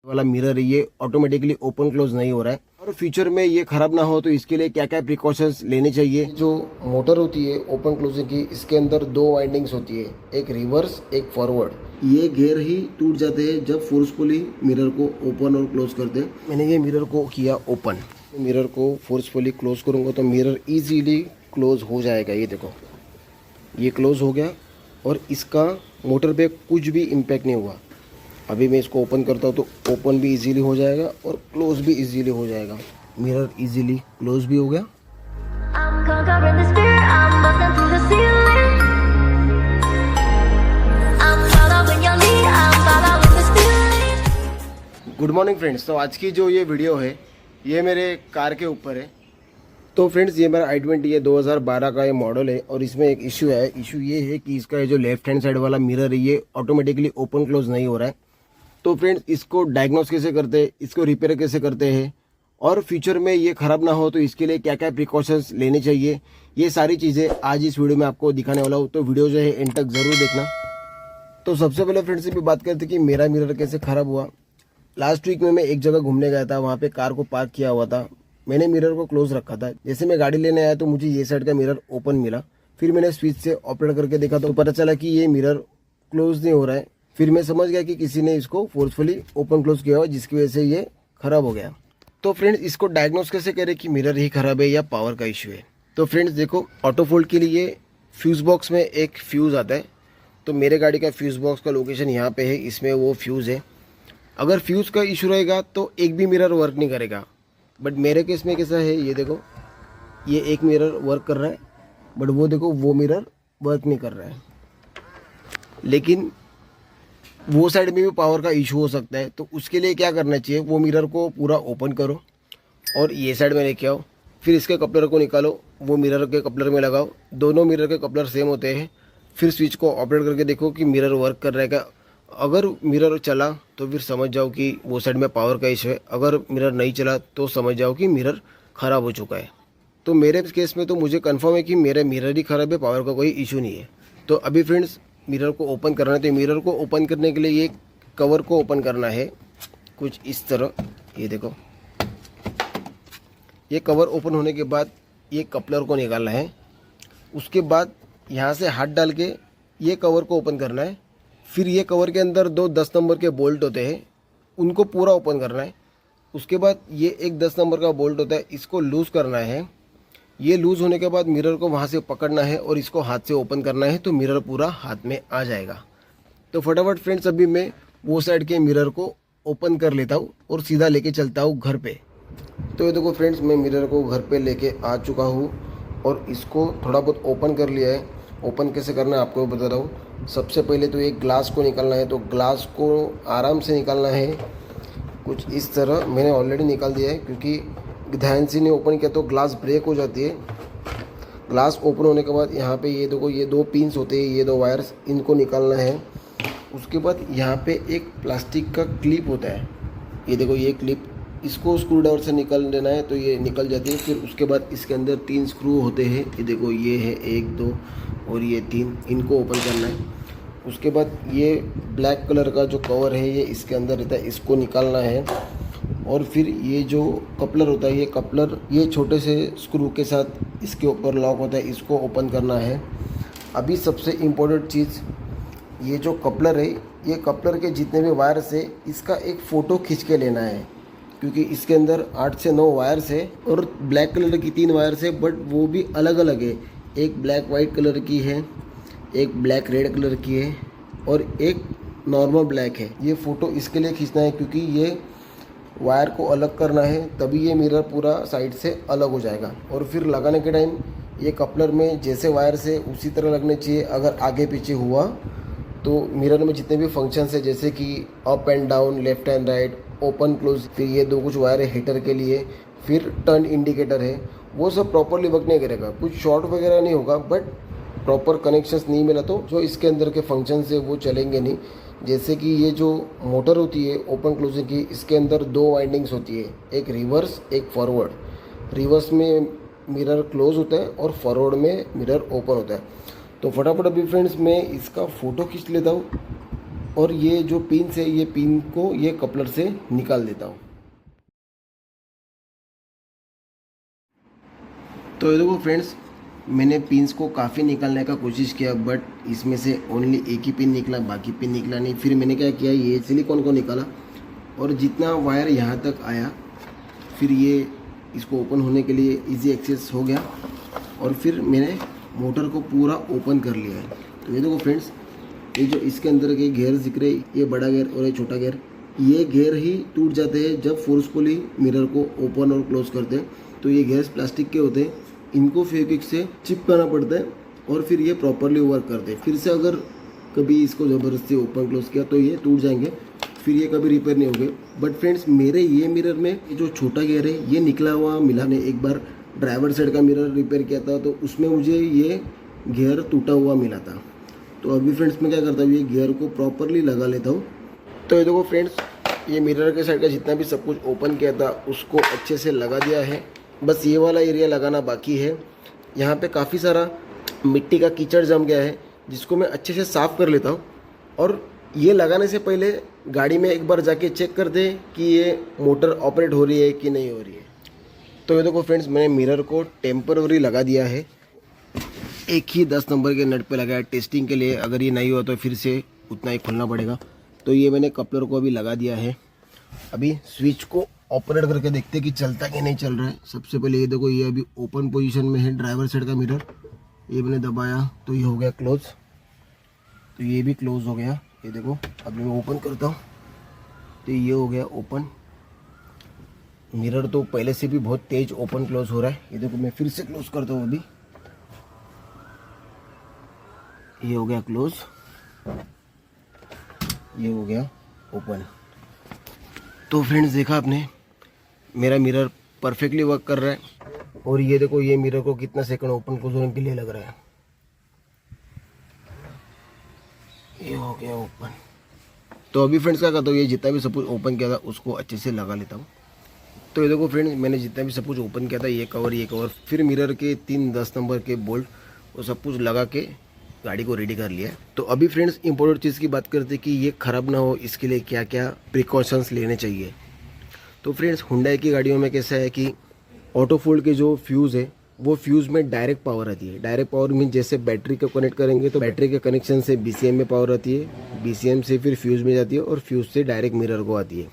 वाला मिरर है ये ऑटोमेटिकली ओपन क्लोज नहीं हो रहा है और फ्यूचर में ये खराब ना हो तो इसके लिए क्या क्या प्रिकॉशंस लेने चाहिए। जो मोटर होती है ओपन क्लोजिंग की, इसके अंदर दो वाइंडिंग्स होती है, एक रिवर्स एक फॉरवर्ड। ये गियर ही टूट जाते हैं जब फोर्सफुली मिरर को ओपन और क्लोज करते हैं। मैंने ये मिरर को किया ओपन, मिरर को फोर्सफुली क्लोज करूँगा तो मिरर ईजीली क्लोज हो जाएगा। ये देखो ये क्लोज हो गया और इसका मोटर पे कुछ भी इम्पैक्ट नहीं हुआ। अभी मैं इसको ओपन करता हूँ तो ओपन भी इजीली हो जाएगा और क्लोज भी इजीली हो जाएगा। मिरर इजीली क्लोज भी हो गया। I'm conquering the spirit, I'm busting through the ceiling. I'm following your lead, I'm following the spirit. Good morning friends. तो आज की जो ये वीडियो है ये मेरे कार के ऊपर है। तो फ्रेंड्स ये मेरा i20 है, 2012 का ये मॉडल है और इसमें एक इशू है। इशू ये है कि इसका जो लेफ्ट हैंड साइड वाला मिरर है ये ऑटोमेटिकली ओपन क्लोज नहीं हो रहा है। तो फ्रेंड्स इसको डायग्नोस कैसे करते हैं, इसको रिपेयर कैसे करते हैं और फ्यूचर में ये ख़राब ना हो तो इसके लिए क्या क्या प्रिकॉशंस लेने चाहिए, ये सारी चीज़ें आज इस वीडियो में आपको दिखाने वाला हूँ। तो वीडियो जो है एंड तक ज़रूर देखना। तो सबसे पहले फ्रेंड्स से भी बात करते कि मेरा मिरर कैसे ख़राब हुआ। लास्ट वीक में मैं एक जगह घूमने गया था, वहाँ पे कार को पार्क किया हुआ था। मैंने मिरर को क्लोज रखा था। जैसे मैं गाड़ी लेने आया तो मुझे ये साइड का मिरर ओपन मिला। फिर मैंने स्विच से ऑपरेट करके देखा तो पता चला कि ये मिरर क्लोज नहीं हो रहा है। फिर मैं समझ गया कि किसी ने इसको फोर्सफुली ओपन क्लोज किया हुआ, जिसकी वजह से ये खराब हो गया। तो फ्रेंड्स इसको डायग्नोस कैसे करें कि मिरर ही खराब है या पावर का इशू है। तो फ्रेंड्स देखो, ऑटो फोल्ड के लिए फ्यूज़ बॉक्स में एक फ्यूज़ आता है। तो मेरे गाड़ी का फ्यूज़ बॉक्स का लोकेशन यहाँ पे है, इसमें वो फ्यूज़ है। अगर फ्यूज़ का इशू रहेगा तो एक भी मिरर वर्क नहीं करेगा। बट मेरे केस में कैसा है, ये देखो ये एक मिरर वर्क कर रहा है, बट वो देखो वो मिरर वर्क नहीं कर रहा है। लेकिन वो साइड में भी पावर का इशू हो सकता है। तो उसके लिए क्या करना चाहिए, वो मिरर को पूरा ओपन करो और ये साइड में लेके आओ। फिर इसके कपलर को निकालो, वो मिरर के कपलर में लगाओ। दोनों मिरर के कपलर सेम होते हैं। फिर स्विच को ऑपरेट करके देखो कि मिरर वर्क कर रहा है क्या। अगर मिरर चला तो फिर समझ जाओ कि वो साइड में पावर का इशू है। अगर मिरर नहीं चला तो समझ जाओ कि मिरर ख़राब हो चुका है। तो मेरे केस में तो मुझे कंफर्म है कि मेरा मिरर ही ख़राब है, पावर का कोई इशू नहीं है। तो अभी फ्रेंड्स मिरर को ओपन करना है। तो मिरर को ओपन करने के लिए ये कवर को ओपन करना है कुछ इस तरह। ये देखो ये कवर ओपन होने के बाद ये कपलर को निकालना है। उसके बाद यहाँ से हाथ डाल के ये कवर को ओपन करना है। फिर ये कवर के अंदर दो 10 नंबर के बोल्ट होते हैं, उनको पूरा ओपन करना है। उसके बाद ये एक 10 नंबर का बोल्ट होता है, इसको लूज़ करना है। ये लूज़ होने के बाद मिरर को वहाँ से पकड़ना है और इसको हाथ से ओपन करना है, तो मिरर पूरा हाथ में आ जाएगा। तो फटाफट फ्रेंड्स अभी मैं वो साइड के मिरर को ओपन कर लेता हूँ और सीधा लेके चलता हूँ घर पे। तो ये देखो फ्रेंड्स मैं मिरर को घर पे लेके आ चुका हूँ और इसको थोड़ा बहुत ओपन कर लिया है। ओपन कैसे करना है आपको बता रहा हूँ। सबसे पहले तो एक ग्लास को निकालना है। तो ग्लास को आराम से निकालना है कुछ इस तरह। मैंने ऑलरेडी निकाल दिया है क्योंकि ध्यान से नहीं ओपन किया तो ग्लास ब्रेक हो जाती है। ग्लास ओपन होने के बाद यहाँ पे ये देखो ये दो पिन्स होते हैं, ये दो वायर्स, इनको निकालना है। उसके बाद यहाँ पे एक प्लास्टिक का क्लिप होता है, ये देखो ये क्लिप, इसको स्क्रू ड्राइवर से निकाल देना है तो ये निकल जाती है। फिर उसके बाद इसके अंदर 3 स्क्रू होते हैं, ये देखो ये है 1 2 और ये 3, इनको ओपन करना है। उसके बाद ये ब्लैक कलर का जो कवर है ये इसके अंदर रहता है, इसको निकालना है। और फिर ये जो कपलर होता है, ये कपलर ये छोटे से स्क्रू के साथ इसके ऊपर लॉक होता है, इसको ओपन करना है। अभी सबसे इम्पोर्टेंट चीज़, ये जो कपलर है, ये कपलर के जितने भी वायर्स है इसका एक फ़ोटो खींच के लेना है, क्योंकि इसके अंदर 8 से 9 वायर्स है और ब्लैक कलर की 3 वायर्स है, बट वो भी अलग अलग है। एक ब्लैक वाइट कलर की है, एक ब्लैक रेड कलर की है और एक नॉर्मल ब्लैक है। ये फ़ोटो इसके लिए खींचना है क्योंकि ये वायर को अलग करना है, तभी ये मिरर पूरा साइड से अलग हो जाएगा। और फिर लगाने के टाइम ये कपलर में जैसे वायर से उसी तरह लगने चाहिए। अगर आगे पीछे हुआ तो मिरर में जितने भी फंक्शंस है जैसे कि up and down, left and right, open close, फिर ये दो कुछ वायर है हीटर के लिए, फिर टर्न इंडिकेटर है, वो सब प्रॉपरली वर्क नहीं करेगा। कुछ शॉर्ट वगैरह नहीं होगा, बट प्रॉपर कनेक्शंस नहीं मिला तो जो इसके अंदर के फंक्शंस है वो चलेंगे नहीं। जैसे कि ये जो मोटर होती है ओपन क्लोजिंग की, इसके अंदर 2 वाइंडिंग्स होती है, एक रिवर्स एक फॉरवर्ड। रिवर्स में मिरर क्लोज होता है और फॉरवर्ड में मिरर ओपन होता है। तो फटाफट अभी फ्रेंड्स मैं इसका फ़ोटो खींच लेता हूँ। और ये जो पिन है ये पिन को ये कपलर से निकाल देता हूँ। तो ये देखो फ्रेंड्स, मैंने पिन्स को काफ़ी निकालने का कोशिश किया, बट इसमें से ओनली एक ही पिन निकला, बाकी पिन निकला नहीं। फिर मैंने क्या किया, ये सिलिकॉन को निकाला और जितना वायर यहाँ तक आया, फिर ये इसको ओपन होने के लिए इजी एक्सेस हो गया और फिर मैंने मोटर को पूरा ओपन कर लिया है। तो ये देखो फ्रेंड्स, ये जो इसके अंदर के घेर दिख रहे, ये बड़ा घेर और ये छोटा घेर, ये घेर ही टूट जाते हैं जब फोर्सफुली मिरर को ओपन और क्लोज करते हैं। तो ये घेर प्लास्टिक के होते हैं, इनको फेविक्विक से चिपकाना पड़ता है और फिर ये प्रॉपरली वर्क करते हैं। फिर से अगर कभी इसको ज़बरदस्ती ओपन क्लोज किया तो ये टूट जाएंगे, फिर ये कभी रिपेयर नहीं होंगे। बट फ्रेंड्स, मेरे ये मिरर में जो छोटा गियर है ये निकला हुआ मिला नहीं। एक बार ड्राइवर साइड का मिरर रिपेयर किया था तो उसमें मुझे ये गियर टूटा हुआ मिला था। तो अभी फ्रेंड्स मैं क्या करता हूँ, ये गियर को प्रॉपरली लगा लेता हूँ। तो ये देखो फ्रेंड्स, ये मिरर के साइड का जितना भी सब कुछ ओपन किया था उसको अच्छे से लगा दिया है। बस ये वाला एरिया लगाना बाकी है। यहाँ पे काफ़ी सारा मिट्टी का कीचड़ जम गया है जिसको मैं अच्छे से साफ़ कर लेता हूँ। और ये लगाने से पहले गाड़ी में एक बार जाके चेक कर दे कि ये मोटर ऑपरेट हो रही है कि नहीं हो रही है। तो ये देखो फ्रेंड्स, मैंने मिरर को टेम्पररी लगा दिया है। एक ही 10 नंबर के नट पे लगाया टेस्टिंग के लिए। अगर ये नहीं हुआ तो फिर से उतना ही खोलना पड़ेगा। तो ये मैंने कपलर को अभी लगा दिया है। अभी स्विच को ऑपरेट करके देखते हैं कि चलता कि नहीं चल रहा है। सबसे पहले ये देखो, ये अभी ओपन पोजीशन में है ड्राइवर साइड का मिरर। ये मैंने दबाया तो ये हो गया क्लोज, तो ये भी क्लोज हो गया। ये देखो, अभी मैं ओपन करता हूँ तो ये हो गया ओपन। मिरर तो पहले से भी बहुत तेज ओपन क्लोज हो रहा है। ये देखो, मैं फिर से क्लोज करता हूँ। अभी ये हो गया क्लोज, ये हो गया ओपन। तो फ्रेंड्स, देखा आपने, मेरा मिरर परफेक्टली वर्क कर रहा है। और ये देखो, ये मिरर को कितना सेकंड ओपन क्लोज होने के लिए लग रहा है। ये हो गया ओपन। तो अभी फ्रेंड्स क्या करता हूँ, ये जितना भी सब कुछ ओपन किया था उसको अच्छे से लगा लेता हूँ। तो ये देखो फ्रेंड्स, मैंने जितना भी सब कुछ ओपन किया था, ये कवर, फिर मिरर के 3 10 नंबर के बोल्ट, वो सब कुछ लगा के गाड़ी को रेडी कर लिया। तो अभी फ्रेंड्स, इम्पोर्टेंट चीज़ की बात करते हैं कि ये ख़राब ना हो, इसके लिए क्या क्या प्रिकॉशंस लेने चाहिए। तो फ्रेंड्स, हुंडई की गाड़ियों में कैसा है कि ऑटो फोल्ड के जो फ्यूज़ है वो फ्यूज़ में डायरेक्ट पावर आती है। डायरेक्ट पावर मीन जैसे बैटरी को कनेक्ट करेंगे तो बैटरी के कनेक्शन से BCM में पावर आती है, BCM से फिर फ्यूज़ में जाती है और फ्यूज़ से डायरेक्ट मिरर को आती है।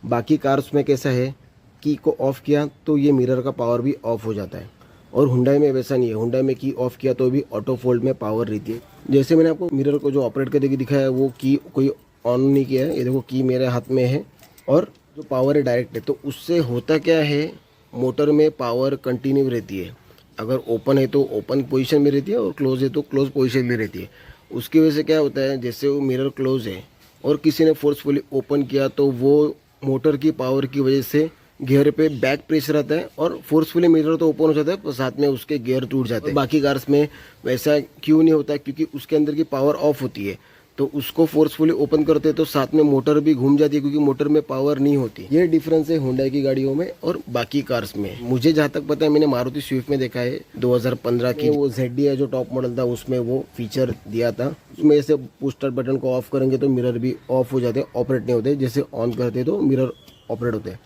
बाकी कार्स में कैसा है, की को ऑफ़ किया तो ये मिरर का पावर भी ऑफ हो जाता है। और हुंडई में वैसा नहीं है। हुंडई में की ऑफ किया तो भी ऑटो फोल्ड में पावर रहती है। जैसे मैंने आपको मिरर को जो ऑपरेट करके दिखाया है वो की कोई ऑन नहीं किया है। ये देखो, की मेरे हाथ में है और जो पावर है डायरेक्ट है। तो उससे होता क्या है, मोटर में पावर कंटिन्यू रहती है। अगर ओपन है तो ओपन पोजीशन में रहती है और क्लोज है तो क्लोज पोजीशन में रहती है। उसकी वजह से क्या होता है, जैसे वो मिरर क्लोज है और किसी ने फोर्सफुली ओपन किया तो वो मोटर की पावर की वजह से गियर पे बैक प्रेशर आता है और फोर्सफुली मिरर तो ओपन हो जाता है पर साथ में उसके गियर टूट जाते हैं। बाकी कार्स में वैसा क्यों नहीं होता, क्योंकि उसके अंदर की पावर ऑफ होती है। तो उसको फोर्सफुली ओपन करते हैं तो साथ में मोटर भी घूम जाती है क्योंकि मोटर में पावर नहीं होती। ये डिफरेंस है हुंडई की गाड़ियों में और बाकी कार्स में। मुझे जहाँ तक पता है, मैंने मारुति स्विफ्ट में देखा है 2015 की वो ZD है जो टॉप मॉडल था, उसमें वो फीचर दिया था। उसमें ऐसे पुश स्टार्ट बटन को ऑफ करेंगे तो मिरर भी ऑफ हो जाते हैं, ऑपरेट नहीं होते। जैसे ऑन करते तो मिरर ऑपरेट होते हैं।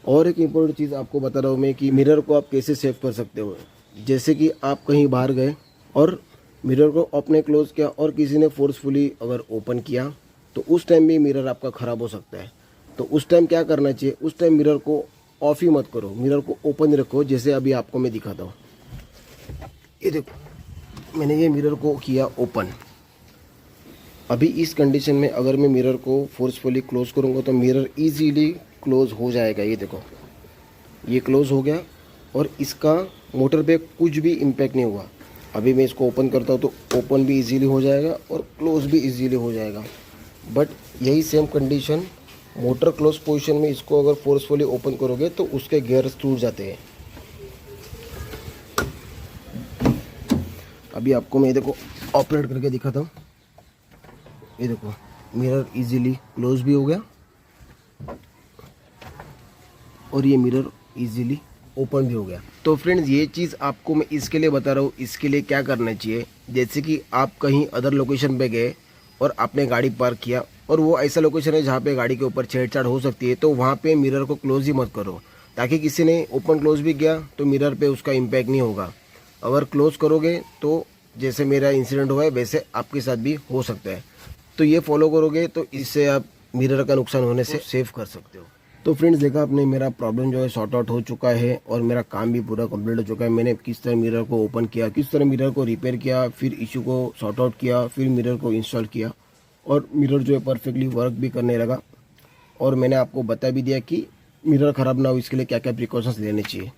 और एक इम्पोर्टेंट चीज़ आपको बता रहा हूँ मैं कि मिरर को आप कैसे सेव कर सकते हो। जैसे कि आप कहीं बाहर गए और मिरर को आपने क्लोज किया और किसी ने फोर्सफुली अगर ओपन किया तो उस टाइम भी मिरर आपका ख़राब हो सकता है। तो उस टाइम क्या करना चाहिए, उस टाइम मिरर को ऑफ ही मत करो, मिरर को ओपन रखो। जैसे अभी आपको मैं दिखाता हूँ, ये देखो, मैंने ये मिरर को किया ओपन। अभी इस कंडीशन में अगर मैं मिरर को फोर्सफुली क्लोज करूँगा तो मिरर ईजीली क्लोज हो जाएगा। ये देखो, ये क्लोज हो गया और इसका मोटर पे कुछ भी इम्पैक्ट नहीं हुआ। अभी मैं इसको ओपन करता हूँ तो ओपन भी इजीली हो जाएगा और क्लोज भी इजीली हो जाएगा। बट यही same condition motor close position में इसको अगर फोर्सफुली ओपन करोगे तो उसके गियर्स टूट जाते हैं। अभी आपको मैं देखो ऑपरेट करके दिखाता हूँ। ये देखो, मिरर इजीली क्लोज भी हो गया और ये मिरर इजीली ओपन भी हो गया। तो फ्रेंड्स, ये चीज़ आपको मैं इसके लिए बता रहा हूँ, इसके लिए क्या करना चाहिए। जैसे कि आप कहीं अदर लोकेशन पे गए और आपने गाड़ी पार्क किया और वो ऐसा लोकेशन है जहाँ पे गाड़ी के ऊपर छेड़छाड़ हो सकती है, तो वहाँ पे मिरर को क्लोज ही मत करो, ताकि किसी ने ओपन क्लोज भी किया तो मिरर पे उसका इम्पैक्ट नहीं होगा। अगर क्लोज करोगे तो जैसे मेरा इंसिडेंट हुआ है वैसे आपके साथ भी हो सकता है। तो ये फॉलो करोगे तो इससे आप मिरर का नुकसान होने से सेव कर सकते हो। तो फ्रेंड्स, देखा आपने, मेरा प्रॉब्लम जो है सॉर्ट आउट हो चुका है और मेरा काम भी पूरा कंप्लीट हो चुका है। मैंने किस तरह मिरर को ओपन किया, किस तरह मिरर को रिपेयर किया, फिर इशू को सॉर्ट आउट किया, फिर मिरर को इंस्टॉल किया और मिरर जो है परफेक्टली वर्क भी करने लगा। और मैंने आपको बता भी दिया कि मिरर ख़राब ना हो इसके लिए क्या क्या प्रिकॉशंस लेने चाहिए।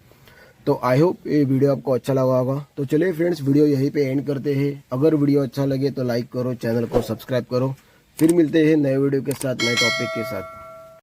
तो आई होप ये वीडियो आपको अच्छा लगा होगा। तो चलिए फ्रेंड्स, वीडियो यहीं पे एंड करते हैं। अगर वीडियो अच्छा लगे तो लाइक करो, चैनल को सब्सक्राइब करो। फिर मिलते हैं नए वीडियो के साथ, नए टॉपिक के साथ।